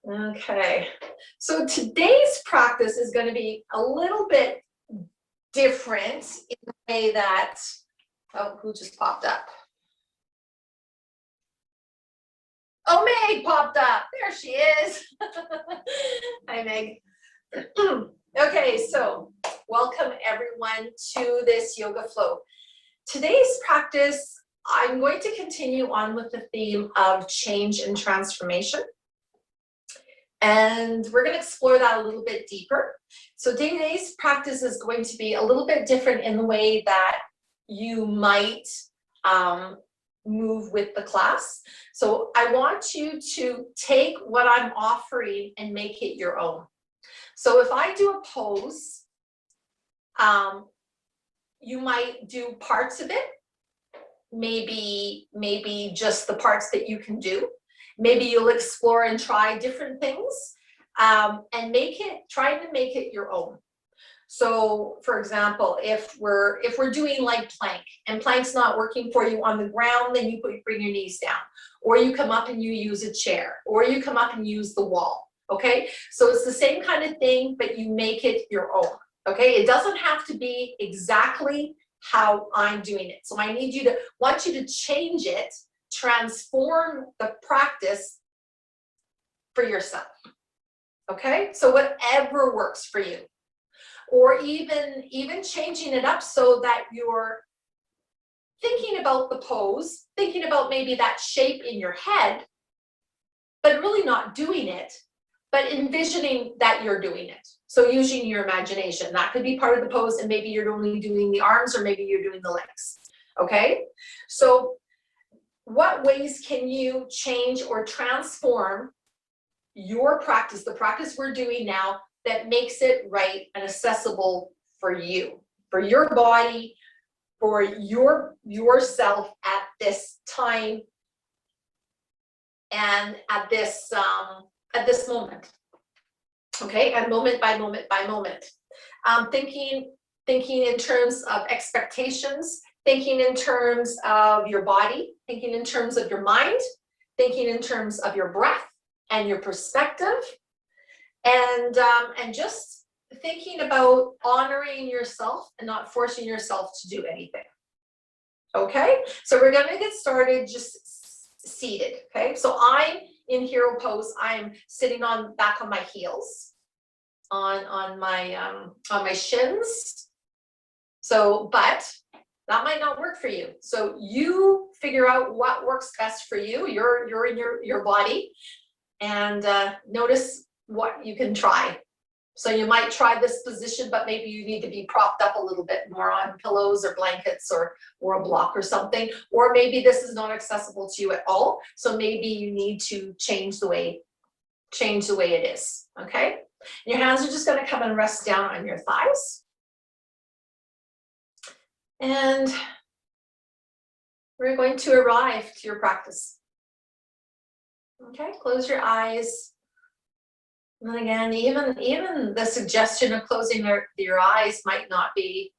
Okay, so today's practice is going to be a little bit different in the way that, oh, who just popped up? Oh, Meg popped up. There she is. Hi, Meg. Okay, so welcome everyone to this yoga flow. Today's practice, I'm going to continue on with the theme of change and transformation. And we're going to explore that a little bit deeper. So today's practice is going to be a little bit different in the way that you might move with the class. So I want you to take what I'm offering and make it your own. So if I do a pose, you might do parts of it, maybe just the parts that you can do. Maybe you'll explore and try different things and try to make it your own. So for example, if we're doing like plank and plank's not working for you on the ground, then you bring your knees down, or you come up and you use a chair, or you come up and use the wall. Okay, so it's the same kind of thing, but you make it your own. Okay, it doesn't have to be exactly how I'm doing it. So I want you to change it, transform the practice for yourself. Okay, so whatever works for you, or even changing it up so that you're thinking about the pose, thinking about maybe that shape in your head, but really not doing it, but envisioning that you're doing it. So using your imagination, that could be part of the pose, and maybe you're only doing the arms, or maybe you're doing the legs. Okay, so what ways can you change or transform your practice, the practice we're doing now, that makes it right and accessible for you, for your body, for yourself at this time and at this moment. Okay, and moment by moment by moment. Thinking in terms of expectations, thinking in terms of your body, thinking in terms of your mind, thinking in terms of your breath and your perspective, and just thinking about honoring yourself and not forcing yourself to do anything. Okay, so we're going to get started just seated. Okay, so I'm in hero pose. I'm sitting back on my heels, on my shins. So, but that might not work for you. So you figure out what works best for you. You're in your body, and notice what you can try. So you might try this position, but maybe you need to be propped up a little bit more on pillows or blankets or a block or something. Or maybe this is not accessible to you at all. So maybe you need to change the way it is. Okay. Your hands are just going to come and rest down on your thighs. And we're going to arrive to your practice. Okay, close your eyes. And again, even the suggestion of closing your eyes might not be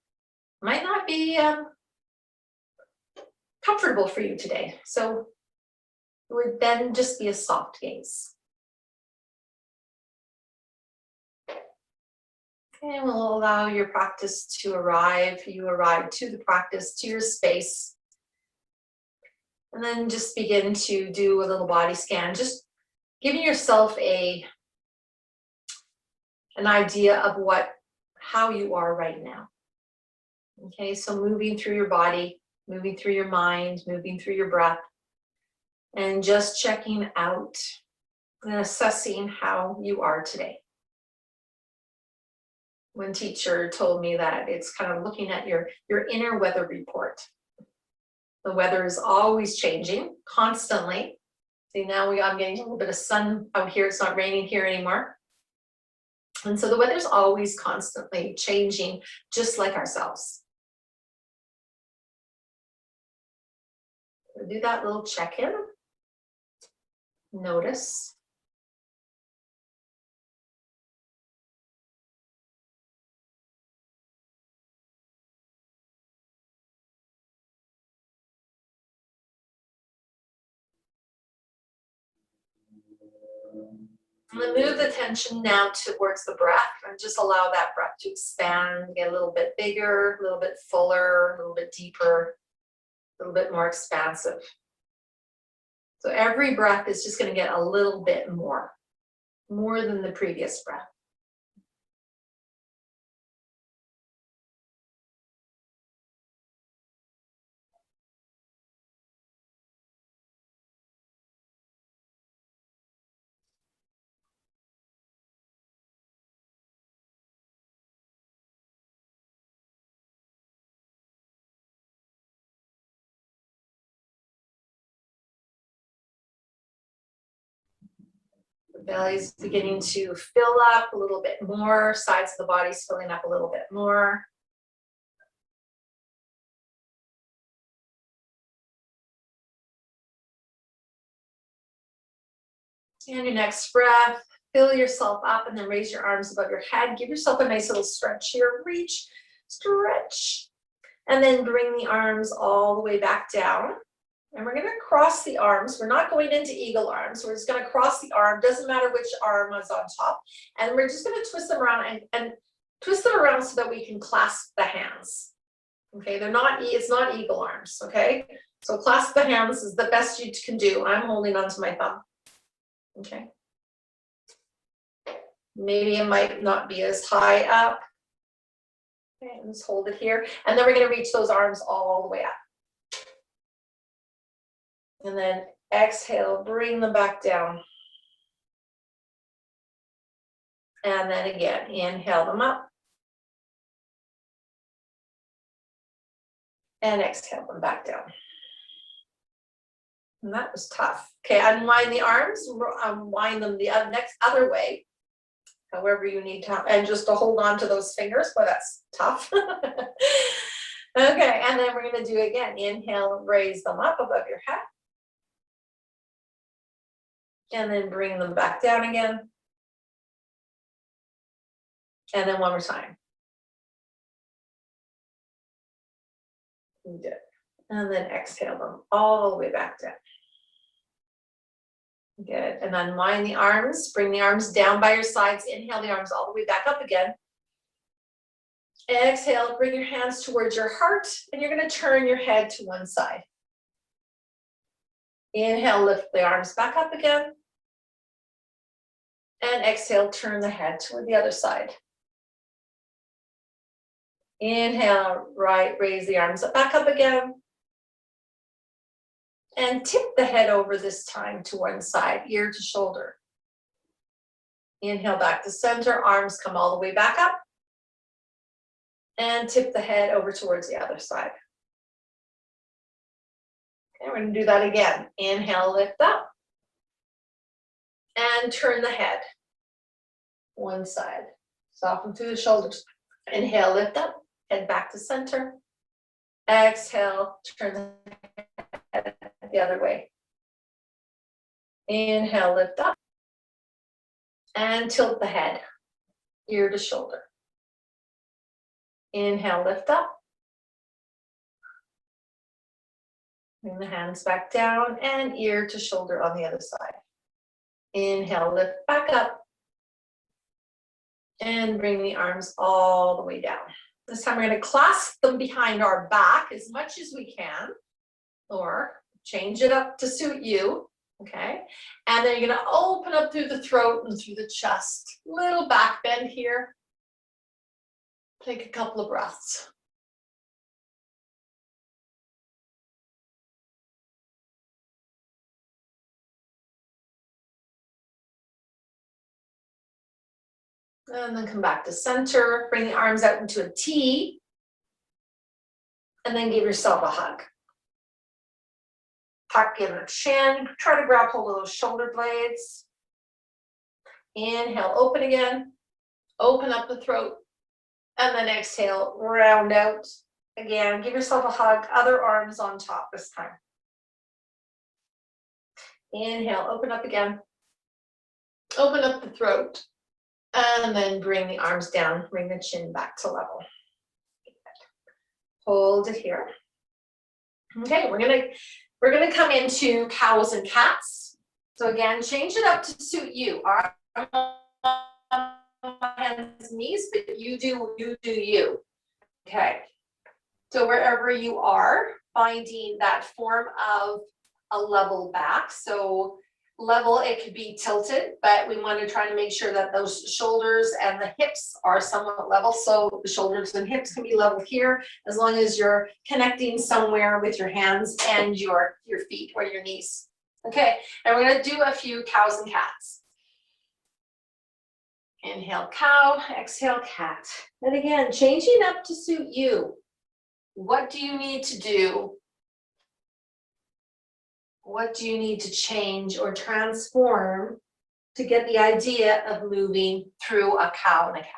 comfortable for you today. So it would then just be a soft gaze. Okay, we'll allow your practice to arrive. You arrive to the practice, to your space. And then just begin to do a little body scan, just giving yourself an idea of how you are right now. Okay, so moving through your body, moving through your mind, moving through your breath, and just checking out and assessing how you are today. One teacher told me that it's kind of looking at your inner weather report. The weather is always changing, constantly. See, now I'm getting a little bit of sun out here. It's not raining here anymore. And so the weather's always constantly changing, just like ourselves. So do that little check-in. Notice. I'm gonna move the attention now towards the breath and just allow that breath to expand, get a little bit bigger, a little bit fuller, a little bit deeper, a little bit more expansive. So every breath is just gonna get a little bit more than the previous breath. The belly's beginning to fill up a little bit more, sides of the body's filling up a little bit more. And your next breath, fill yourself up and then raise your arms above your head. Give yourself a nice little stretch here. Reach, stretch, and then bring the arms all the way back down. And we're gonna cross the arms. We're not going into eagle arms. We're just gonna cross the arm. Doesn't matter which arm is on top. And we're just gonna twist them around and twist them around so that we can clasp the hands. Okay, it's not eagle arms, okay? So clasp the hands is the best you can do. I'm holding onto my thumb. Okay. Maybe it might not be as high up. Okay, let's hold it here. And then we're gonna reach those arms all the way up. And then exhale, bring them back down. And then again, inhale them up. And exhale them back down. And that was tough. Okay, unwind the arms, unwind them the next other way. However you need to, and just to hold on to those fingers, but that's tough. Okay, and then we're gonna do again. Inhale, raise them up above your head. And then bring them back down again. And then one more time. Good. And then exhale them all the way back down. Good. And unwind the arms. Bring the arms down by your sides. Inhale the arms all the way back up again. Exhale, bring your hands towards your heart, and you're going to turn your head to one side. Inhale, lift the arms back up again. And exhale, turn the head toward the other side. Inhale, right, raise the arms back up again. And tip the head over this time to one side, ear to shoulder. Inhale back to center, arms come all the way back up. And tip the head over towards the other side. Okay, we're going to do that again. Inhale, lift up. And turn the head one side. Soften through the shoulders. Inhale, lift up, head back to center. Exhale, turn the head the other way. Inhale, lift up. And tilt the head, ear to shoulder. Inhale, lift up. Bring the hands back down and ear to shoulder on the other side. Inhale, lift back up. And bring the arms all the way down. This time we're going to clasp them behind our back as much as we can, or change it up to suit you, okay? And then you're going to open up through the throat and through the chest. Little back bend here. Take a couple of breaths. And then come back to center, bring the arms out into a T, and then give yourself a hug. Tuck in the chin, try to grab hold of those shoulder blades. Inhale, open again, open up the throat, and then exhale, round out. Again, give yourself a hug, other arms on top this time. Inhale, open up again, open up the throat. And then bring the arms down, bring the chin back to level. Hold it here. Okay, we're gonna come into cows and cats. So again, change it up to suit you. All hands and knees, but you do you. Okay. So wherever you are, finding that form of a level back. So level, it could be tilted, but we want to try to make sure that those shoulders and the hips are somewhat level. So the shoulders and hips can be level here, as long as you're connecting somewhere with your hands and your feet or your knees. Okay, and we're going to do a few cows and cats. Inhale, cow, exhale, cat. And again, changing up to suit you. What do you need to do? What do you need to change or transform to get the idea of moving through a cow and a cat?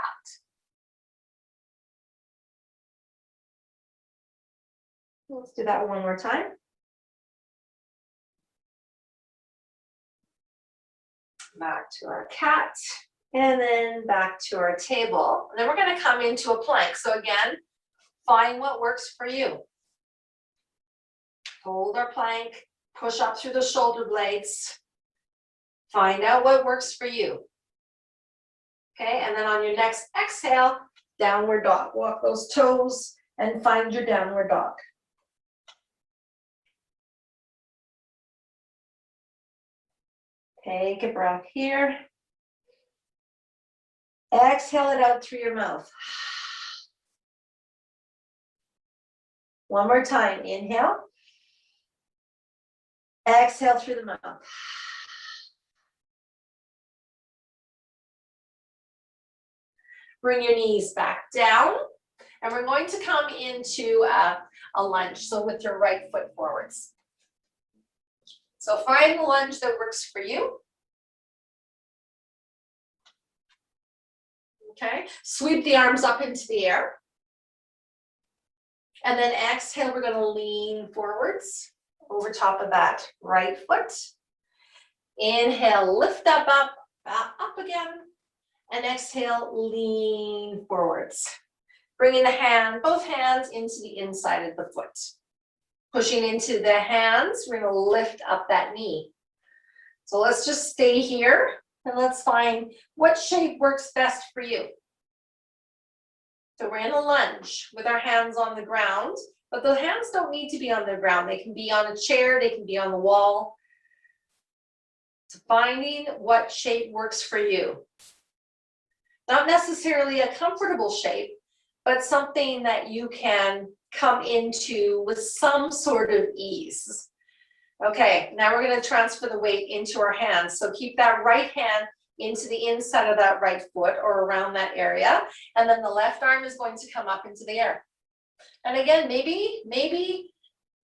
Let's do that one more time. Back to our cat, and then back to our table. And then we're going to come into a plank. So again, find what works for you. Hold our plank, push up through the shoulder blades. Find out what works for you. Okay, and then on your next exhale, downward dog. Walk those toes and find your downward dog. Take a breath here. Exhale it out through your mouth. One more time. Inhale. Exhale through the mouth. Bring your knees back down. And we're going to come into a lunge. So with your right foot forwards. So find the lunge that works for you. Okay, sweep the arms up into the air. And then exhale, we're going to lean forwards over top of that right foot. Inhale, lift up again. And exhale, lean forwards. Bringing both hands into the inside of the foot. Pushing into the hands, we're going to lift up that knee. So let's just stay here and let's find what shape works best for you. So we're in a lunge with our hands on the ground, but the hands don't need to be on the ground. They can be on a chair, they can be on the wall. So finding what shape works for you. Not necessarily a comfortable shape, but something that you can come into with some sort of ease. Okay, now we're going to transfer the weight into our hands. So keep that right hand into the inside of that right foot or around that area. And then the left arm is going to come up into the air. And again, maybe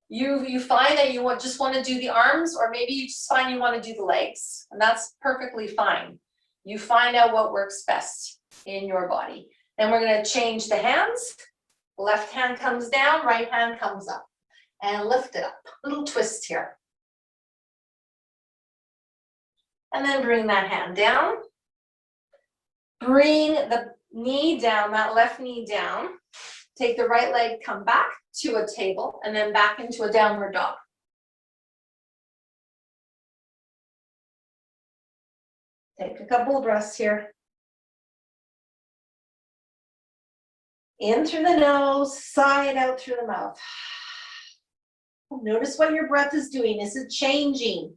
you find that you just want to do the arms, or maybe you just find you want to do the legs. And that's perfectly fine. You find out what works best in your body. Then we're going to change the hands. Left hand comes down, right hand comes up. And lift it up. Little twist here. And then bring that hand down. Bring the knee down, that left knee down. Take the right leg, come back to a table, and then back into a downward dog. Take a couple of breaths here. In through the nose, sigh it out through the mouth. Notice what your breath is doing. Is it changing?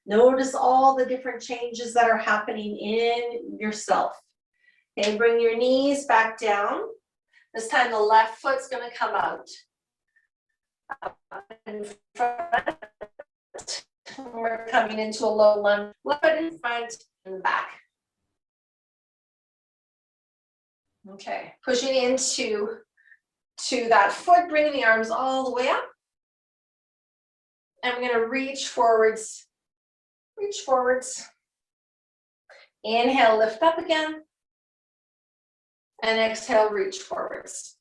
Notice all the different changes that are happening in yourself. Okay, bring your knees back down. This time the left foot's going to come out. Up in front. We're coming into a low lunge. Left foot in front and back. Okay, pushing into that foot, bringing the arms all the way up. And we're going to reach forwards. Reach forwards. Inhale, lift up again. And exhale, reach forwards.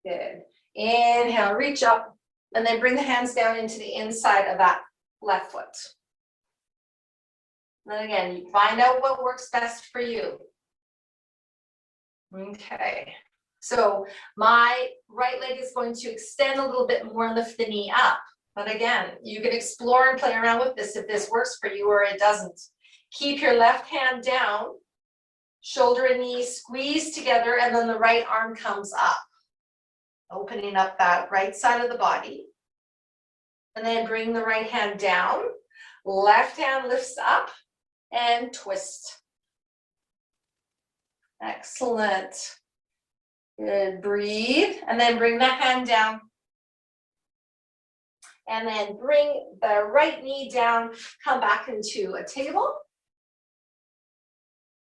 Good. Inhale, reach up. And then bring the hands down into the inside of that left foot. And then again, you find out what works best for you. Okay. So my right leg is going to extend a little bit more, lift the knee up. But again, you can explore and play around with this if this works for you or it doesn't. Keep your left hand down, shoulder and knee squeeze together, and then the right arm comes up, opening up that right side of the body. And then bring the right hand down, left hand lifts up and twist. Excellent. Good, breathe, and then bring the hand down. And then bring the right knee down, come back into a table.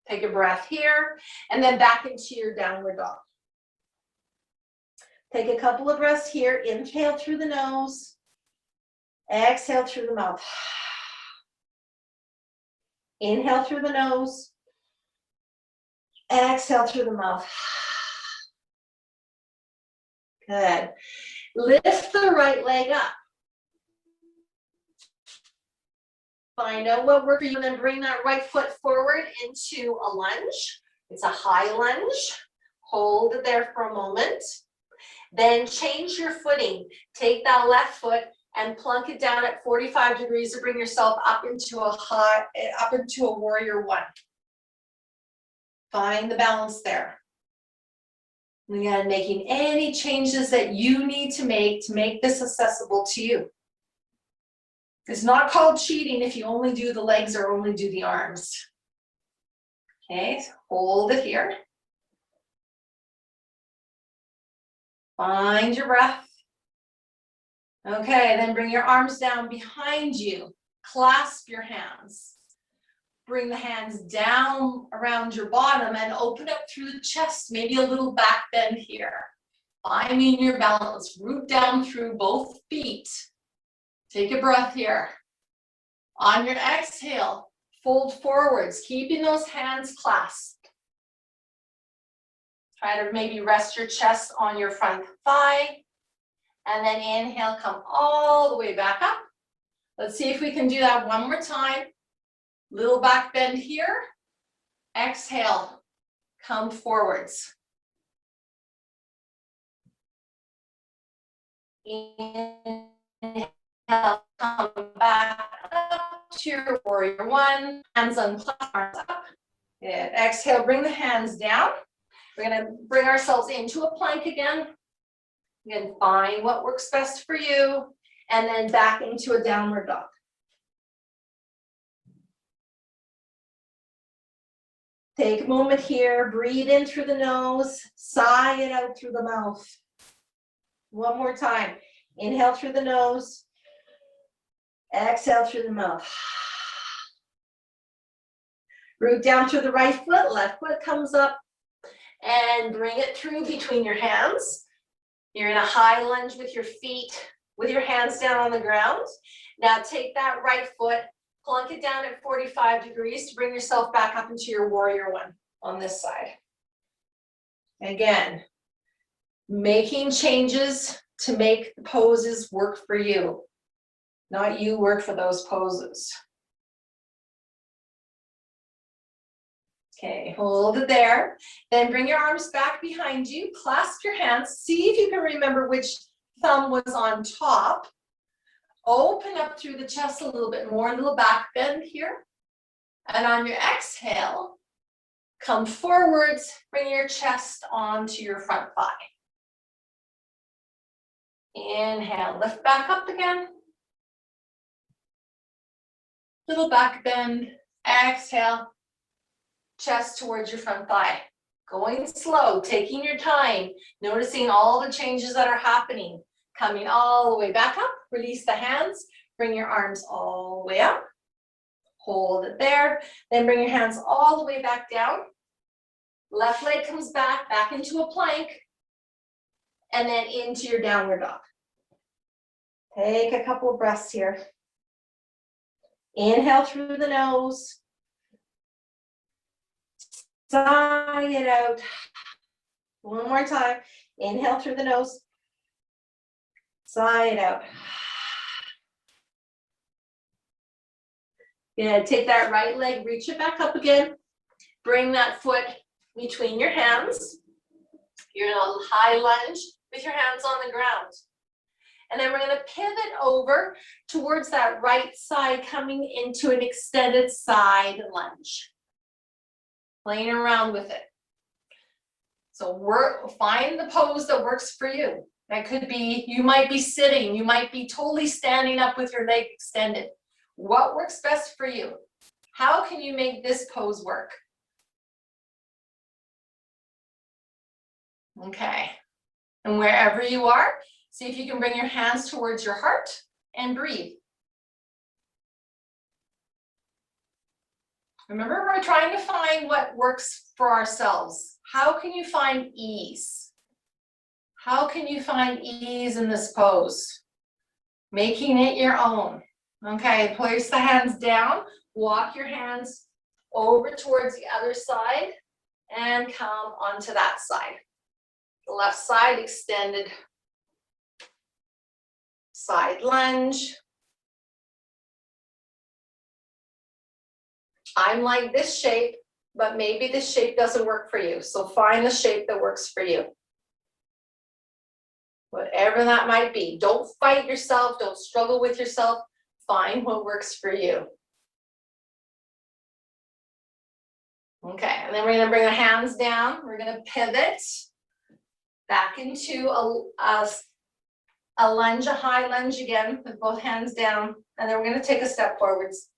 Take a breath here, and then back into your downward dog. Take a couple of breaths here, inhale through the nose, exhale through the mouth. Inhale through the nose, exhale through the mouth. Good. Lift the right leg up. Find out what works for you, and then bring that right foot forward into a lunge. It's a high lunge. Hold it there for a moment. Then change your footing. Take that left foot and plunk it down at 45 degrees to bring yourself up into a warrior one. Find the balance there. And again, making any changes that you need to make this accessible to you. It's not called cheating if you only do the legs or only do the arms. Okay, so hold it here. Find your breath. Okay, then bring your arms down behind you. Clasp your hands. Bring the hands down around your bottom and open up through the chest, maybe a little back bend here. Finding your balance, root down through both feet. Take a breath here. On your exhale, fold forwards, keeping those hands clasped. Try to maybe rest your chest on your front thigh. And then inhale, come all the way back up. Let's see if we can do that one more time. Little back bend here. Exhale, come forwards. Inhale, come back up to your warrior one. Hands unclasped, arms up. Good. Exhale, bring the hands down. We're going to bring ourselves into a plank again. Again, find what works best for you. And then back into a downward dog. Take a moment here, breathe in through the nose, sigh it out through the mouth. One more time. Inhale through the nose, exhale through the mouth. Root down through the right foot, left foot comes up, and bring it through between your hands. You're in a high lunge with your feet, with your hands down on the ground. Now take that right foot, plunk it down at 45 degrees to bring yourself back up into your warrior one on this side. Again, making changes to make the poses work for you, not you work for those poses. Okay, hold it there. Then bring your arms back behind you, clasp your hands, see if you can remember which thumb was on top. Open up through the chest a little bit more, a little back bend here. And on your exhale, come forwards, bring your chest onto your front thigh. Inhale, lift back up again. Little back bend, exhale, chest towards your front thigh. Going slow, taking your time, noticing all the changes that are happening. Coming all the way back up, release the hands, bring your arms all the way up. Hold it there, then bring your hands all the way back down. Left leg comes back, back into a plank, and then into your downward dog. Take a couple of breaths here. Inhale through the nose. Sigh it out. One more time. Inhale through the nose. Sigh it out. Good. Take that right leg, reach it back up again. Bring that foot between your hands. You're in a high lunge with your hands on the ground. And then we're gonna pivot over towards that right side, coming into an extended side lunge. Playing around with it. So find the pose that works for you. That could be, you might be sitting, you might be totally standing up with your leg extended. What works best for you? How can you make this pose work? Okay, and wherever you are, see if you can bring your hands towards your heart and breathe. Remember, we're trying to find what works for ourselves. How can you find ease? How can you find ease in this pose? Making it your own. Okay, place the hands down, walk your hands over towards the other side and come onto that side. The left side extended side lunge. I'm like this shape, but maybe this shape doesn't work for you. So find the shape that works for you. Whatever that might be. Don't fight yourself. Don't struggle with yourself. Find what works for you. Okay, and then we're going to bring the hands down. We're going to pivot back into a lunge, a high lunge again with both hands down. And then we're going to take a step forwards.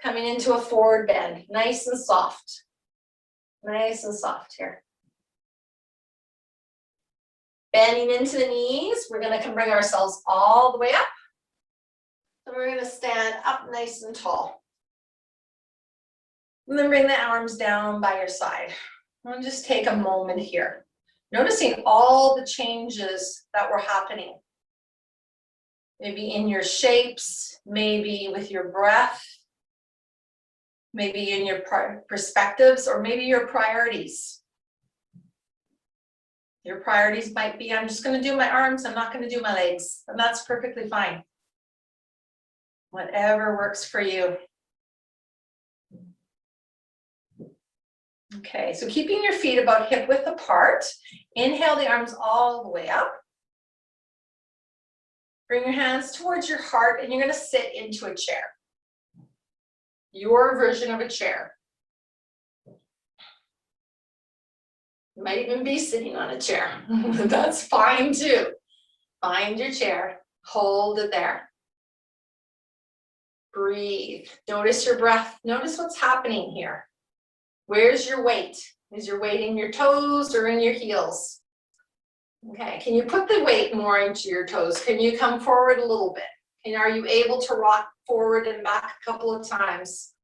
Coming into a forward bend, nice and soft. Nice and soft here. Bending into the knees, we're gonna bring ourselves all the way up. So we're gonna stand up nice and tall. And then bring the arms down by your side. And just take a moment here. Noticing all the changes that were happening. Maybe in your shapes, maybe with your breath. Maybe in your perspectives, or maybe your priorities. Your priorities might be, I'm just going to do my arms, I'm not going to do my legs, and that's perfectly fine. Whatever works for you. Okay, so keeping your feet about hip width apart. Inhale the arms all the way up. Bring your hands towards your heart, and you're going to sit into a chair. Your version of a chair. You might even be sitting on a chair. That's fine too. Find your chair, hold it there. Breathe. Notice your breath. Notice what's happening here. Where's your weight? Is your weight in your toes or in your heels? Okay, can you put the weight more into your toes? Can you come forward a little bit? And are you able to rock forward and back a couple of times?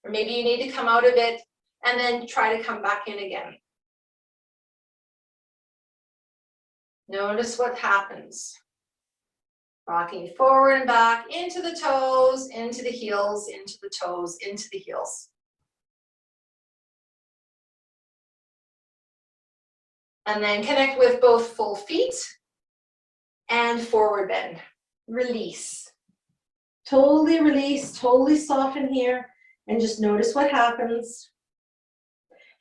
Or maybe you need to come out of it and then try to come back in again. Notice what happens. Rocking forward and back into the toes, into the heels, into the toes, into the heels. And then connect with both full feet and forward bend. Release. Totally release, totally soften here, and just notice what happens.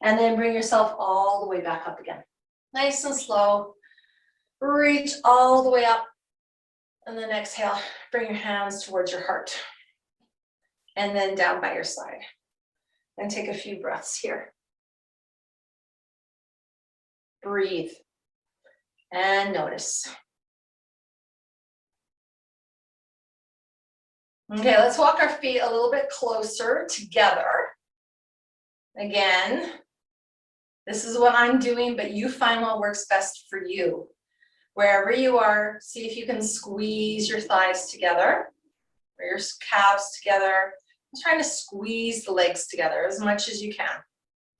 And then bring yourself all the way back up again. Nice and slow. Reach all the way up. And then exhale, bring your hands towards your heart. And then down by your side. And take a few breaths here. Breathe. And notice. Okay, let's walk our feet a little bit closer together. Again, this is what I'm doing, but you find what works best for you. Wherever you are, see if you can squeeze your thighs together, or your calves together. I'm trying to squeeze the legs together as much as you can,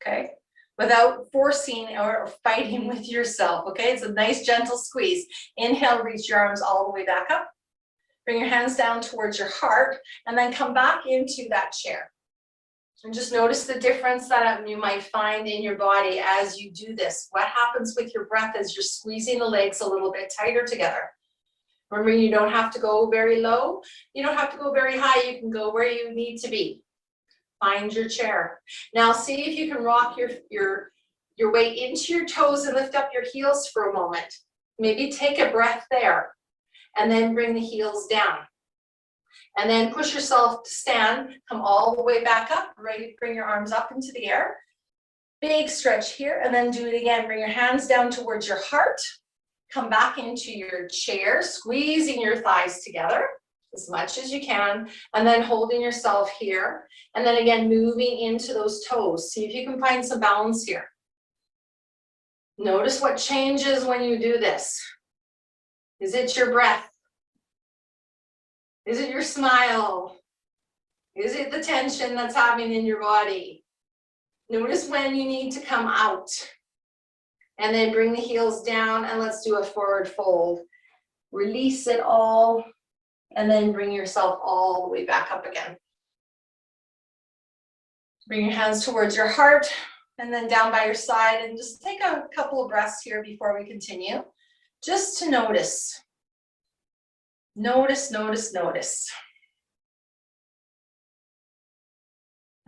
okay? Without forcing or fighting with yourself, okay? It's a nice gentle squeeze. Inhale, reach your arms all the way back up. Bring your hands down towards your heart, and then come back into that chair. And just notice the difference that you might find in your body as you do this. What happens with your breath as you're squeezing the legs a little bit tighter together? Remember, you don't have to go very low. You don't have to go very high. You can go where you need to be. Find your chair. Now see if you can rock your weight into your toes and lift up your heels for a moment. Maybe take a breath there. and then bring the heels down. And then push yourself to stand, come all the way back up, ready to bring your arms up into the air. Big stretch here, and then do it again. Bring your hands down towards your heart. Come back into your chair, squeezing your thighs together as much as you can, and then holding yourself here. And then again, moving into those toes. See if you can find some balance here. Notice what changes when you do this. Is it your breath? Is it your smile? Is it the tension that's happening in your body? Notice when you need to come out. And then bring the heels down and let's do a forward fold. Release it all and then bring yourself all the way back up again. Bring your hands towards your heart and then down by your side, and just take a couple of breaths here before we continue. Just to notice. Notice, notice, notice.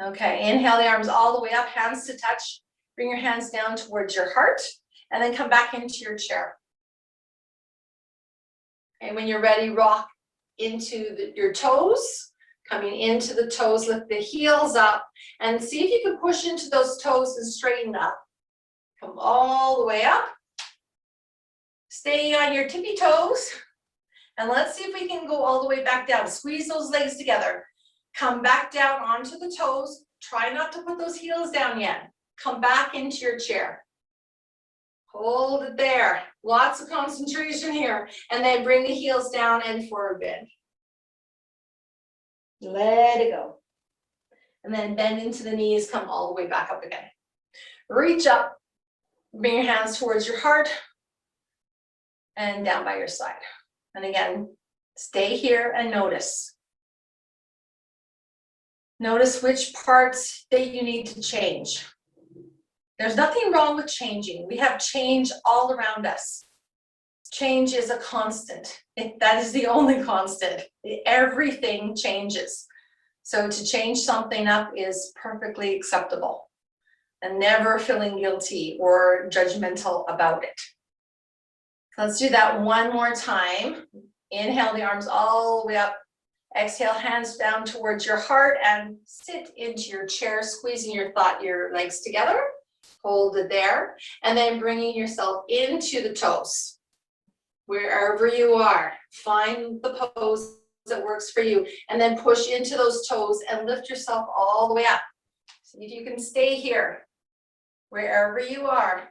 Okay, inhale the arms all the way up, hands to touch. Bring your hands down towards your heart and then come back into your chair. And when you're ready, rock into your toes. Coming into the toes, lift the heels up and see if you can push into those toes and straighten up. Come all the way up. Stay on your tippy toes. And let's see if we can go all the way back down. Squeeze those legs together. Come back down onto the toes. Try not to put those heels down yet. Come back into your chair. Hold it there. Lots of concentration here. And then bring the heels down and forward bend. Let it go. And then bend into the knees, come all the way back up again. Reach up, bring your hands towards your heart and down by your side. And again, stay here and notice. Notice which parts that you need to change. There's nothing wrong with changing. We have change all around us. Change is a constant. That is the only constant. Everything changes. So to change something up is perfectly acceptable and never feeling guilty or judgmental about it. Let's do that one more time. Inhale the arms all the way up. Exhale, hands down towards your heart and sit into your chair, squeezing your legs together. Hold it there. And then bringing yourself into the toes. Wherever you are, find the pose that works for you, and then push into those toes and lift yourself all the way up. See if you can stay here, wherever you are.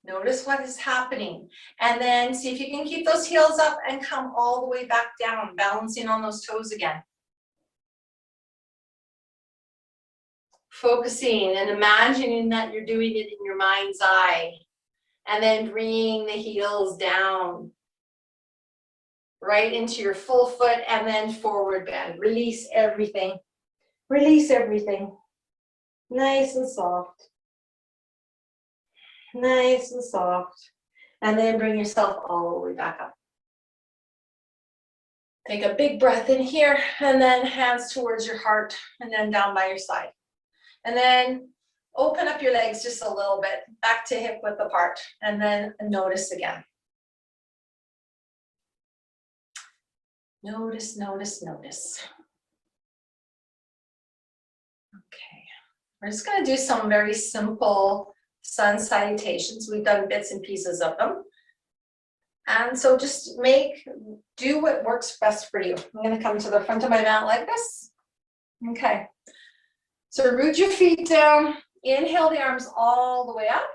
Notice what is happening, and then see if you can keep those heels up and come all the way back down, balancing on those toes again. Focusing and imagining that you're doing it in your mind's eye. And then bringing the heels down right into your full foot and then forward bend. Release everything. Release everything. Nice and soft. Nice and soft. And then bring yourself all the way back up. Take a big breath in here and then hands towards your heart and then down by your side. And then open up your legs just a little bit, back to hip width apart, and then notice again. Notice, notice, notice. Okay, we're just gonna do some very simple sun salutations. We've done bits and pieces of them. And so just do what works best for you. I'm gonna come to the front of my mat like this. Okay, so root your feet down. Inhale the arms all the way up.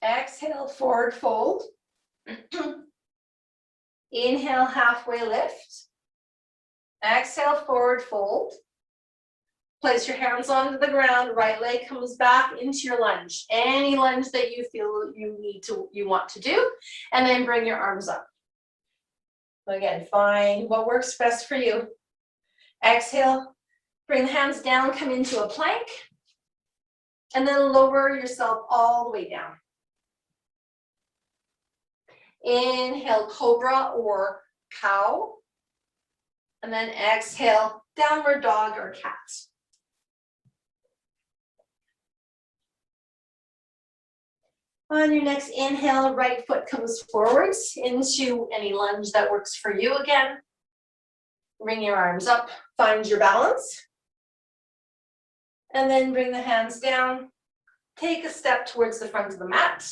Exhale, forward fold. Inhale, halfway lift. Exhale, forward fold. Place your hands onto the ground. Right leg comes back into your lunge. Any lunge that you feel you want to do. And then bring your arms up. Again, find what works best for you. Exhale, bring the hands down, come into a plank. And then lower yourself all the way down. Inhale, cobra or cow. And then exhale, downward dog or cat. On your next inhale, right foot comes forwards into any lunge that works for you again. Bring your arms up, find your balance. And then bring the hands down. Take a step towards the front of the mat.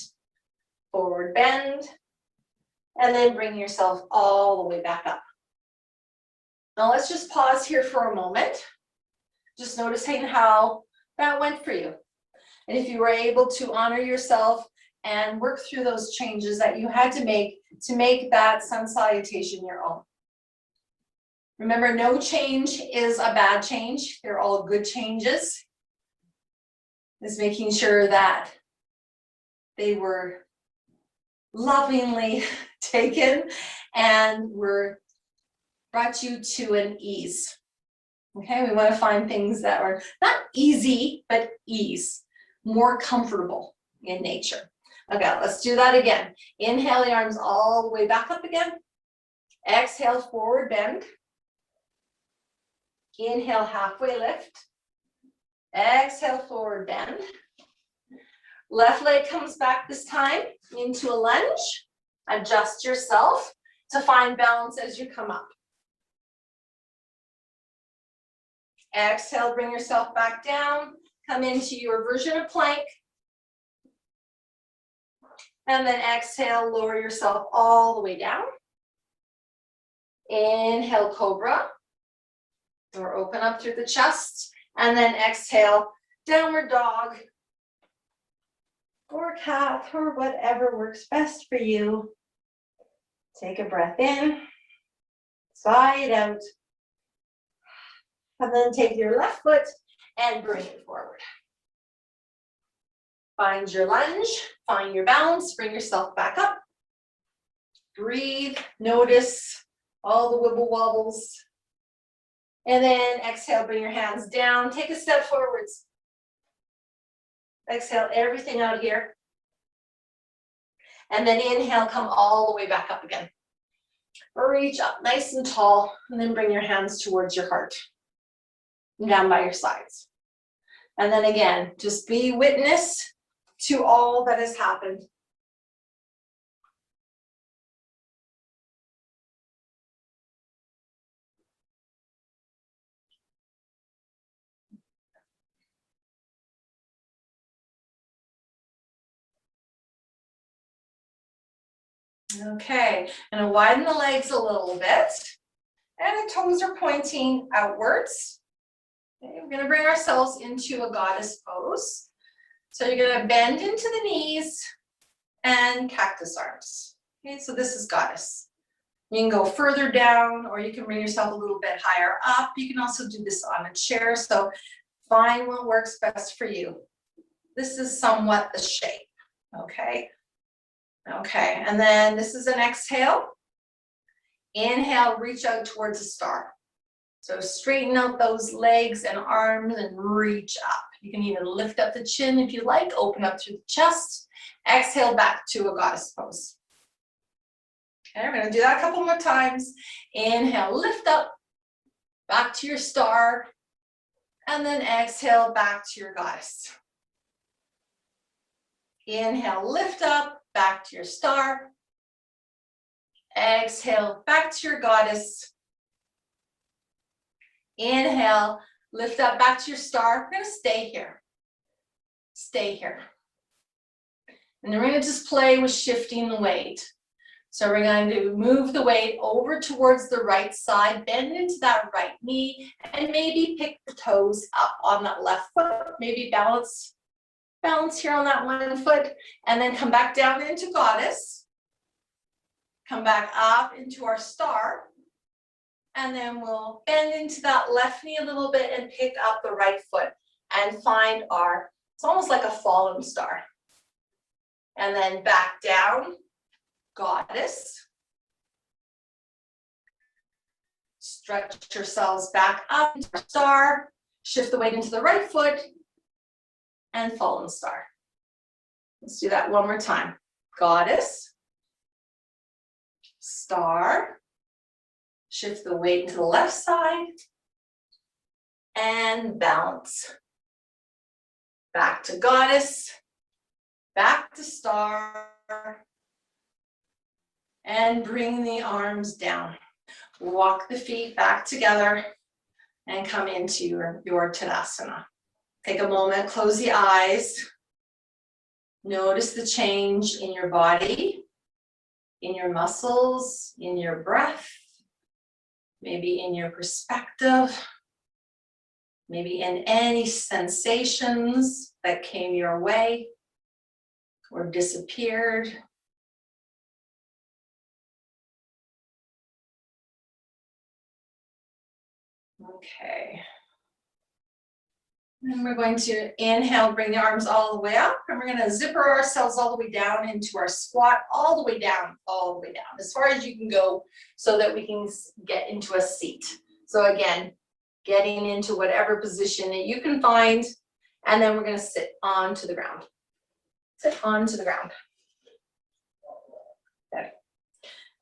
Forward bend. And then bring yourself all the way back up. Now let's just pause here for a moment. Just noticing how that went for you. And if you were able to honor yourself and work through those changes that you had to make that sun salutation your own. Remember, no change is a bad change. They're all good changes. It's making sure that they were lovingly taken and brought you to an ease. Okay, we want to find things that are not easy, but ease, more comfortable in nature. Okay, let's do that again. Inhale the arms all the way back up again. Exhale, forward bend. Inhale, halfway lift. Exhale, forward bend. Left leg comes back this time into a lunge. Adjust yourself to find balance as you come up. Exhale, bring yourself back down. Come into your version of plank. And then exhale, lower yourself all the way down. Inhale, cobra. Or open up through the chest. And then exhale, downward dog. Or cat, or whatever works best for you. Take a breath in. Sigh it out. And then take your left foot and bring it forward. Find your lunge, find your balance, bring yourself back up. Breathe, notice all the wibble wobbles. And then exhale, bring your hands down, take a step forwards. Exhale everything out here. And then inhale, come all the way back up again. Reach up nice and tall, and then bring your hands towards your heart. And down by your sides. And then again, just be witness to all that has happened. Okay, and widen the legs a little bit. And the toes are pointing outwards. Okay, we're going to bring ourselves into a goddess pose. So you're going to bend into the knees and cactus arms. Okay, so this is goddess. You can go further down or you can bring yourself a little bit higher up. You can also do this on a chair. So find what works best for you. This is somewhat the shape. Okay. Okay, and then this is an exhale. Inhale, reach out towards a star. So straighten out those legs and arms and reach up. You can even lift up the chin if you like, open up through the chest. Exhale back to a goddess pose. Okay, we're gonna do that a couple more times. Inhale, lift up, back to your star. And then exhale back to your goddess. Inhale, lift up. Back to your star. Exhale, back to your goddess. Inhale, lift up, back to your star. We're going to stay here. Stay here. And then we're going to just play with shifting the weight. So we're going to move the weight over towards the right side, bend into that right knee, and maybe pick the toes up on that left foot. Maybe balance here on that one foot, and then come back down into goddess. Come back up into our star. And then we'll bend into that left knee a little bit and pick up the right foot and find it's almost like a fallen star. And then back down, goddess. Stretch yourselves back up into our star. Shift the weight into the right foot. And fallen star. Let's do that one more time. Goddess, star, shift the weight into the left side, and balance. Back to goddess, back to star, and bring the arms down. Walk the feet back together and come into your Tadasana. Take a moment, close the eyes. Notice the change in your body, in your muscles, in your breath, maybe in your perspective, maybe in any sensations that came your way or disappeared. Okay. And we're going to inhale, bring the arms all the way up, and we're going to zipper ourselves all the way down into our squat, all the way down, as far as you can go, so that we can get into a seat. So again, getting into whatever position that you can find, and then we're going to sit onto the ground. Sit onto the ground.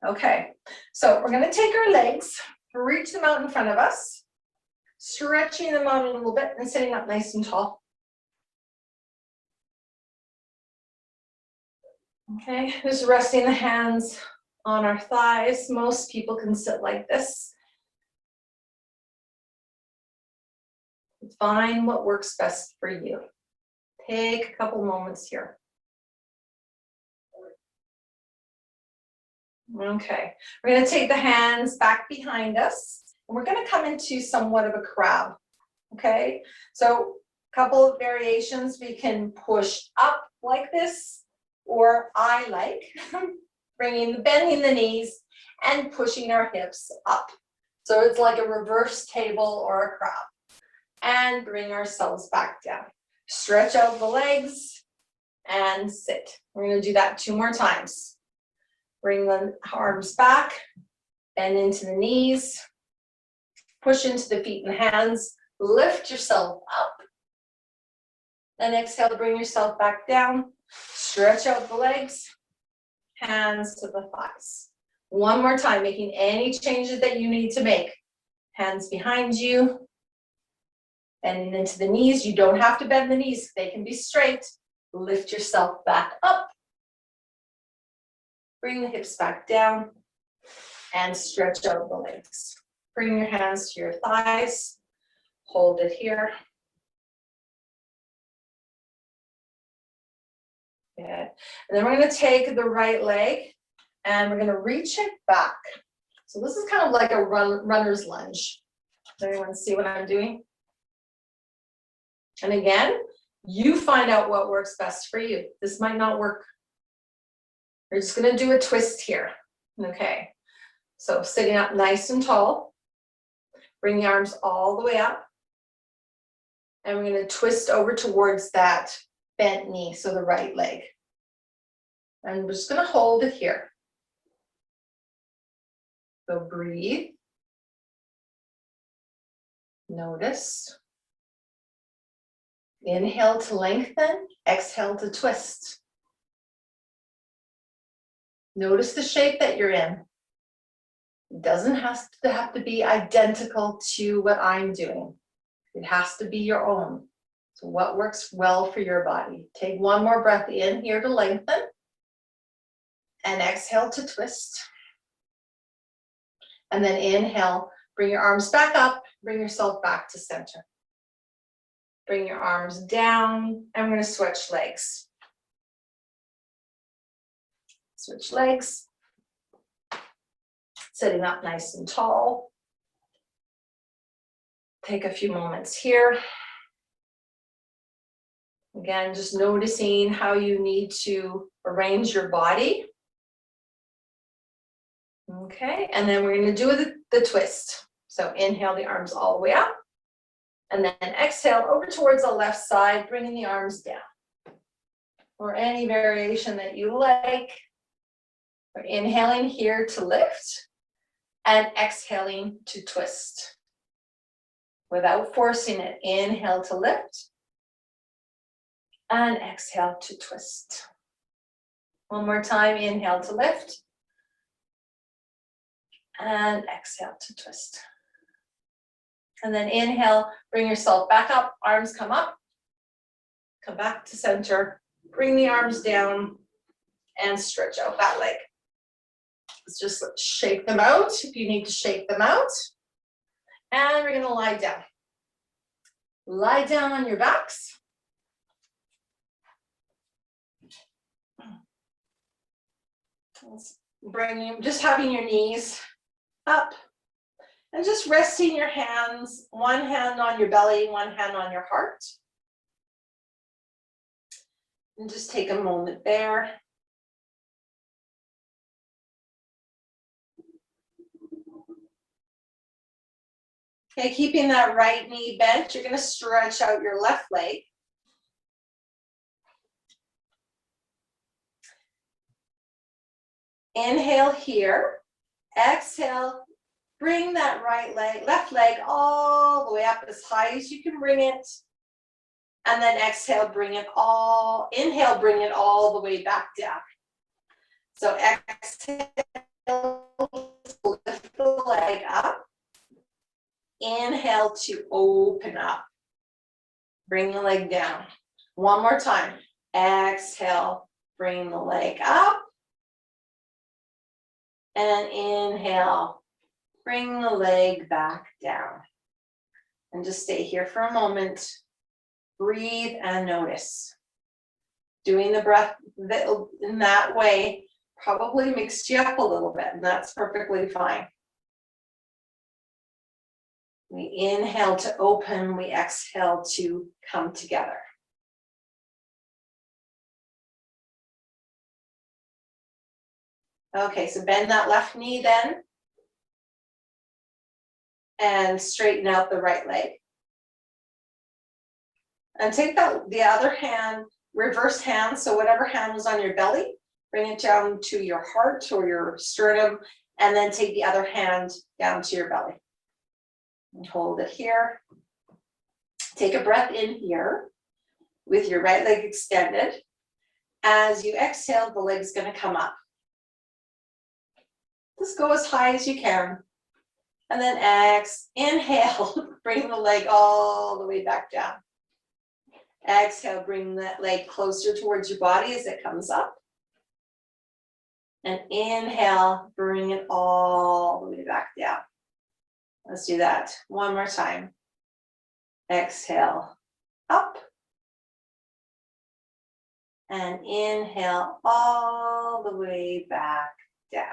Okay, so we're going to take our legs, reach them out in front of us, stretching them out a little bit and sitting up nice and tall. Okay, just resting the hands on our thighs. Most people can sit like this. Find what works best for you. Take a couple moments here. Okay, we're going to take the hands back behind us. And we're going to come into somewhat of a crab, okay? So a couple of variations, we can push up like this, or I like bending the knees and pushing our hips up. So it's like a reverse table or a crab. And bring ourselves back down. Stretch out the legs and sit. We're going to do that 2 more times. Bring the arms back, bend into the knees. Push into the feet and hands, lift yourself up. Then exhale, bring yourself back down. Stretch out the legs, hands to the thighs. 1 more time, making any changes that you need to make. Hands behind you, bending into the knees. You don't have to bend the knees, they can be straight. Lift yourself back up. Bring the hips back down and stretch out the legs. Bring your hands to your thighs, hold it here. Good. And then we're going to take the right leg and we're going to reach it back. So this is kind of like a runner's lunge. Does anyone see what I'm doing? And again, you find out what works best for you. This might not work. We're just going to do a twist here. Okay. So sitting up nice and tall. Bring the arms all the way up. And we're going to twist over towards that bent knee, so the right leg. And we're just going to hold it here. So breathe. Notice. Inhale to lengthen, exhale to twist. Notice the shape that you're in. It doesn't have to be identical to what I'm doing. It has to be your own. So what works well for your body? Take 1 more breath in here to lengthen. And exhale to twist. And then inhale, bring your arms back up, bring yourself back to center. Bring your arms down, and we're going to switch legs. Switch legs. Sitting up nice and tall. Take a few moments here. Again, just noticing how you need to arrange your body. Okay, and then we're going to do the twist. So inhale the arms all the way up. And then exhale over towards the left side, bringing the arms down. Or any variation that you like. We're inhaling here to lift and exhaling to twist. Without forcing it, inhale to lift and exhale to twist. 1 more time, inhale to lift and exhale to twist. And then inhale, bring yourself back up, arms come up, come back to center, bring the arms down and stretch out that leg. Let's just shake them out if you need to shake them out. And we're gonna lie down. Lie down on your backs. Just having your knees up and just resting your hands, one hand on your belly, one hand on your heart. And just take a moment there. Okay, keeping that right knee bent, you're gonna stretch out your left leg. Inhale here, exhale, bring that left leg all the way up as high as you can bring it. And then exhale, inhale, bring it all the way back down. So exhale, lift the leg up. Inhale to open up. Bring the leg down. One more time. Exhale, bring the leg up. And inhale, bring the leg back down. And just stay here for a moment. Breathe and notice. Doing the breath in that way probably mixed you up a little bit, and that's perfectly fine. We inhale to open, we exhale to come together. Okay, so bend that left knee then. And straighten out the right leg. And take the other hand, reverse hand, so whatever hand was on your belly, bring it down to your heart or your sternum, and then take the other hand down to your belly. And hold it here. Take a breath in here with your right leg extended. As you exhale, the leg's going to come up. Just go as high as you can. And then inhale, bring the leg all the way back down. Exhale, bring that leg closer towards your body as it comes up. And inhale, bring it all the way back down. Let's do that one more time. Exhale, up. And inhale all the way back down.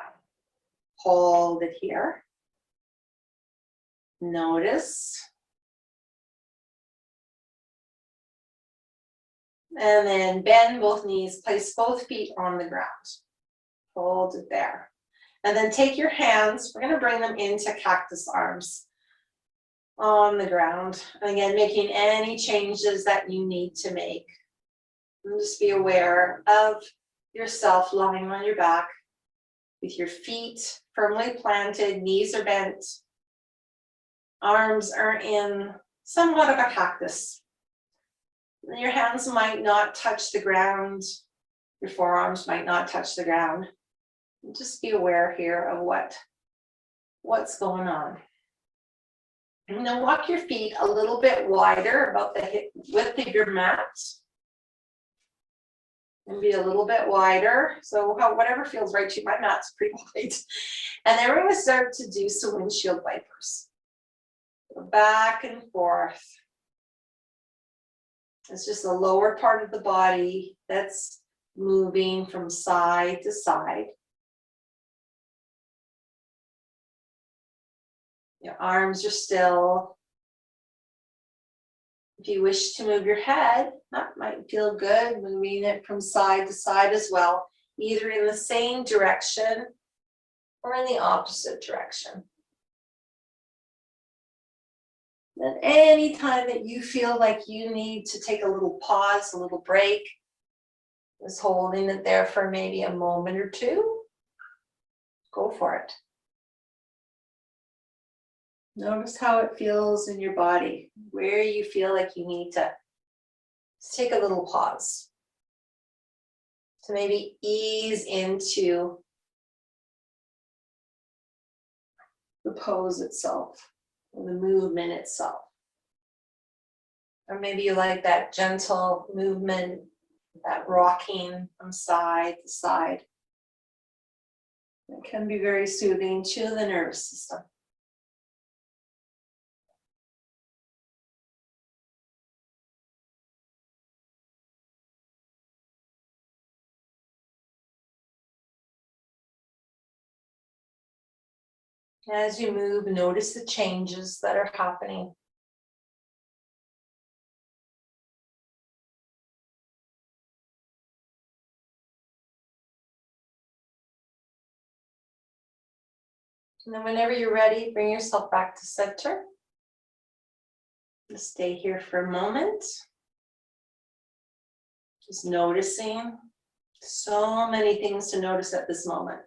Hold it here. Notice. And then bend both knees, place both feet on the ground. Hold it there. And then take your hands, we're going to bring them into cactus arms on the ground. And again, making any changes that you need to make. And just be aware of yourself lying on your back with your feet firmly planted, knees are bent, arms are in somewhat of a cactus. Your hands might not touch the ground, your forearms might not touch the ground. Just be aware here of what's going on. And then walk your feet a little bit wider, about the hip width of your mat. And be a little bit wider. So whatever feels right to you. My mat's pretty wide. And then we're going to start to do some windshield wipers. Go back and forth. It's just the lower part of the body that's moving from side to side. Your arms are still. If you wish to move your head, that might feel good, moving it from side to side as well, either in the same direction or in the opposite direction. And any time that you feel like you need to take a little pause, a little break, just holding it there for maybe a moment or two, go for it. Notice how it feels in your body, where you feel like you need to take a little pause to maybe ease into the pose itself, or the movement itself. Or maybe you like that gentle movement that rocking from side to side. It can be very soothing to the nervous system. As you move, notice the changes that are happening. And then whenever you're ready, bring yourself back to center. Just stay here for a moment. Just noticing. So many things to notice at this moment.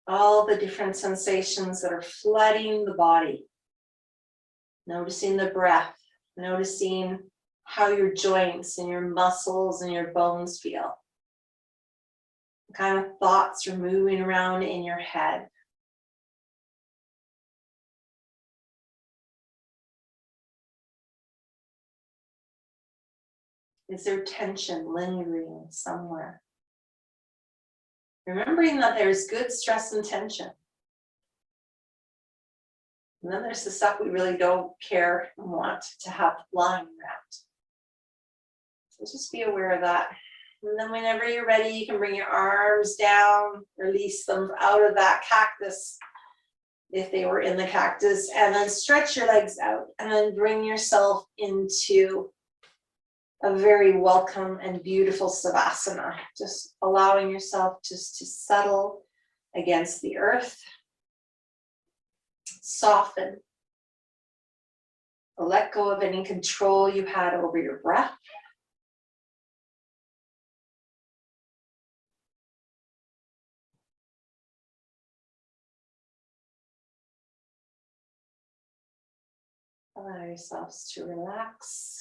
All the different sensations that are flooding the body. Noticing the breath, noticing how your joints and your muscles and your bones feel. What kind of thoughts are moving around in your head. Is there tension lingering somewhere? Remembering that there's good stress and tension. And then there's the stuff we really don't care and want to have lying around. So just be aware of that. And then whenever you're ready, you can bring your arms down, release them out of that cactus, if they were in the cactus, and then stretch your legs out, and then bring yourself into a very welcome and beautiful Savasana. Just allowing yourself just to settle against the earth. Soften. Let go of any control you had over your breath. Allow yourselves to relax.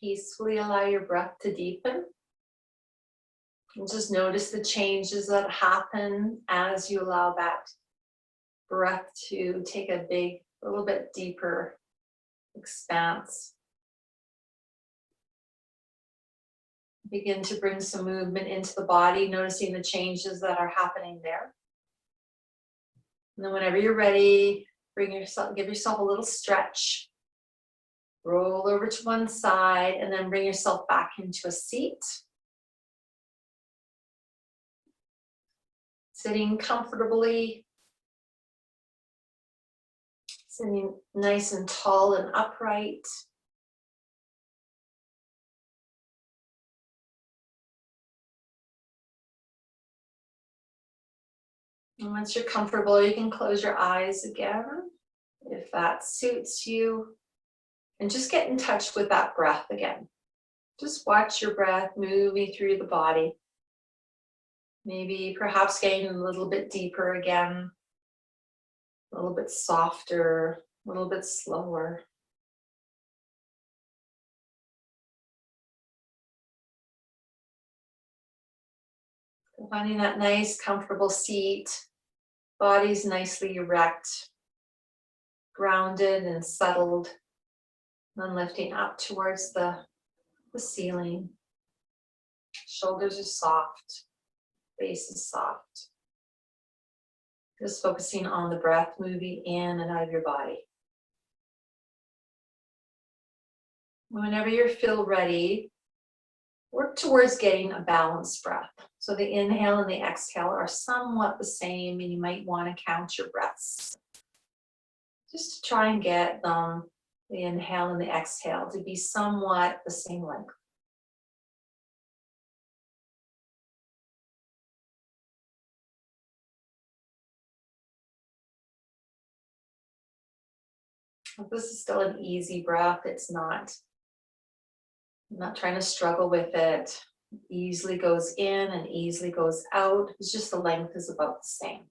peacefully allow your breath to deepen. And just notice the changes that happen as you allow that breath to take a little bit deeper expanse. Begin to bring some movement into the body, noticing the changes that are happening there. And then whenever you're ready, give yourself a little stretch. Roll over to one side and then bring yourself back into a seat. Sitting comfortably. Sitting nice and tall and upright. And once you're comfortable, you can close your eyes again, if that suits you. And just get in touch with that breath again. Just watch your breath moving through the body. Maybe perhaps getting a little bit deeper again, a little bit softer, a little bit slower. Finding that nice, comfortable seat, body's nicely erect, grounded and settled, then lifting up towards the ceiling. Shoulders are soft, face is soft. Just focusing on the breath moving in and out of your body. Whenever you feel ready, work towards getting a balanced breath. So the inhale and the exhale are somewhat the same, and you might want to count your breaths. Just to try and get the inhale and the exhale to be somewhat the same length. This is still an easy breath. It's not, I'm not trying to struggle with it. Easily goes in and easily goes out. It's just the length is about the same.